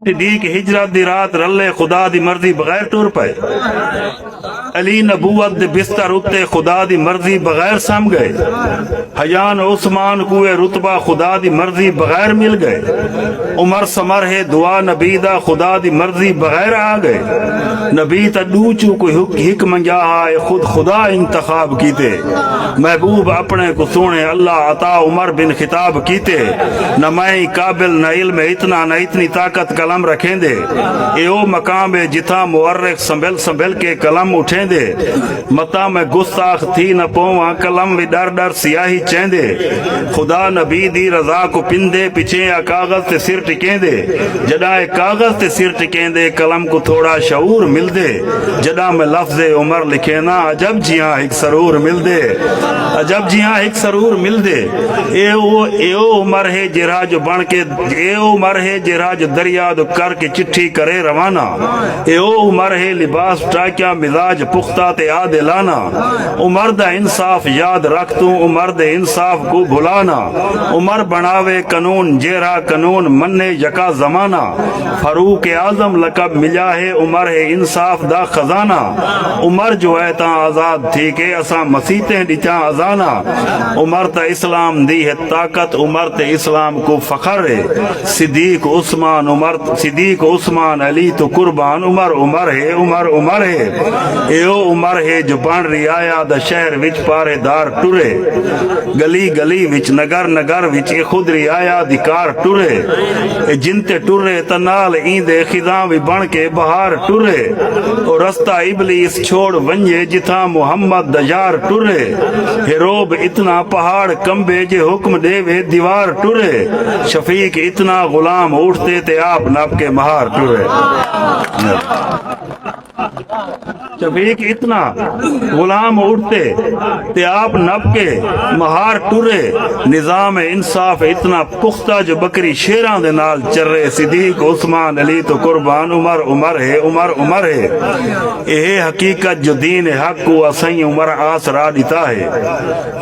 صدیق ہجرت دی رات رلے خدا دی مرضی بغیر ٹر پائے، علی نبوت دے بستر اتے خدا دی مرضی بغیر سم گئے، حیان عثمان کوئے رتبہ خدا دی مرضی بغیر مل گئے، عمر سمر ہے دعا نبی دا خدا دی مرضی بغیر آ گئے، نبی تا ڈوچو کوئی حق منجا آئے خود خدا انتخاب کیتے، محبوب اپنے کو سونے اللہ عطا عمر بن خطاب کیتے، نہ میں قابل نہ علم اتنا نہ اتنی طاقت قلم رکھیں دے، اے او مقام ہے جتھا مورخ سنبھل کے قلم اٹھیں دے، متا میں گستاخ تھی نہ پوواں قلم بھی ڈر ڈر سیاہی چین دے، خدا نبی دی رضا کو پندے پیچھے کاغذ تے سر ٹکیں دے، جڑا کاغذ تے سر ٹکیں دے قلم کو تھوڑا شعور مل دے، جڑا میں لفظ عمر لکھے نا عجب جیاں ایک سرور مل دے، عجب جیاں ایک سرور مل دے، اے او عمر ہے جرا جو بن کے، اے او عمر ہے جرا جو دریا دو کر کے چٹھی کرے روانہ، اے او عمر ہے لباس ٹاکیا مزاج پختہ تے عادلانہ، عمر دا انصاف یاد رکھ تو عمر دے انصاف کو بھلانا، عمر بناوے قانون جیرا قانون مننے یکا زمانہ، فاروق اعظم لقب ملا ہے عمر ہے انصاف دا خزانہ، عمر جو ہے تا آزاد تھی کہ اساں مسیحیں ڈچا ازانہ، عمر تا اسلام دی ہے طاقت عمر تے اسلام کو فخر ہے، صدیق عثمان علی تو قربان عمر ہے، اے او عمر ہے جو بن ریا دا شہر وچ پارے دار ٹرے، گلی گلی وچ نگر وچ اے خود ریا دی کار ٹرے، اے جنتے ٹرے تنال ایندے خزاں بھی بن کے بہار ٹرے، او رستہ ابلیس چھوڑ ونجے جتھا محمد دجار ٹرے، ہیروب اتنا پہاڑ کمبے جے حکم دے وے دیوار ٹرے، شفیق اتنا غلام اٹھتے تے آپ نپ کے مہار ٹرے، شفیق اتنا غلام اٹھتے تے آپ نپ کے مہار ٹرے، نظام انصاف اتنا پختہ جو بکری شیران دے نال چرے، صدیق عثمان علی تو قربان عمر ہے، اے حقیقت جو دین حق کو اسیں عمر آسرا دیتا ہے،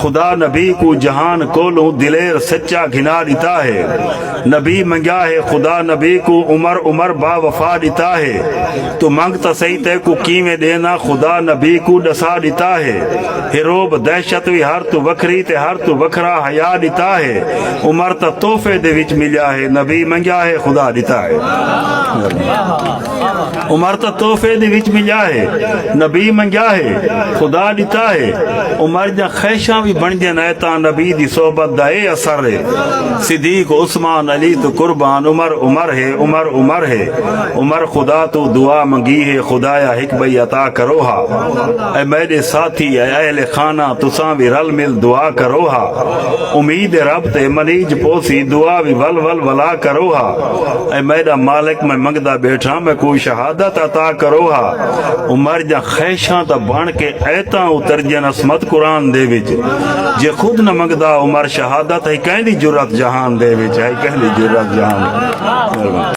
خدا نبی کو جہان کولوں دلیر سچا گھنا دیتا ہے، نبی منگا ہے خدا نبی کو عمر با وفا دیتا ہے، تو منگتا صحیح تے کو کیویں دینا خدا نبی کو ڈسا دیتا ہے، ہیروب دہشت وی ہر تو وکھری تے ہر تو وکھرا حیا دیتا ہے، عمر تا تحفے دے وچ ملیا ہے نبی منگا ہے خدا دیتا ہے، عمر تا تحفے دے وچ ملیا ہے نبی منگا ہے خدا دیتا ہے، عمر دا خیشاں بھی بن جن ایتا نبی دی صحبت دا اے اثر ہے، صدیق عثمان علی تو قربان عمر ہے، عمر خدا تو دعا منگی ہے خدایا حق بھئی عطا کرو ہا، اے میرے ساتھی اے اہل خانہ تساں بھی رل مل دعا کرو ہا، امید رب تے منیج پوسی دعا بھی ول ولا کرو ہا، اے میرا مالک میں منگدا بیٹھا میں کوئی شہادت عطا کرو ہا، عمر جا خیشاں تا بن کے ایتاں اتر جن عصمت قرآن دے وچ، جے خود نہ منگدا عمر شہادت ہے کہندی جرات جہان دے وچ ہے کہندی جرات جہان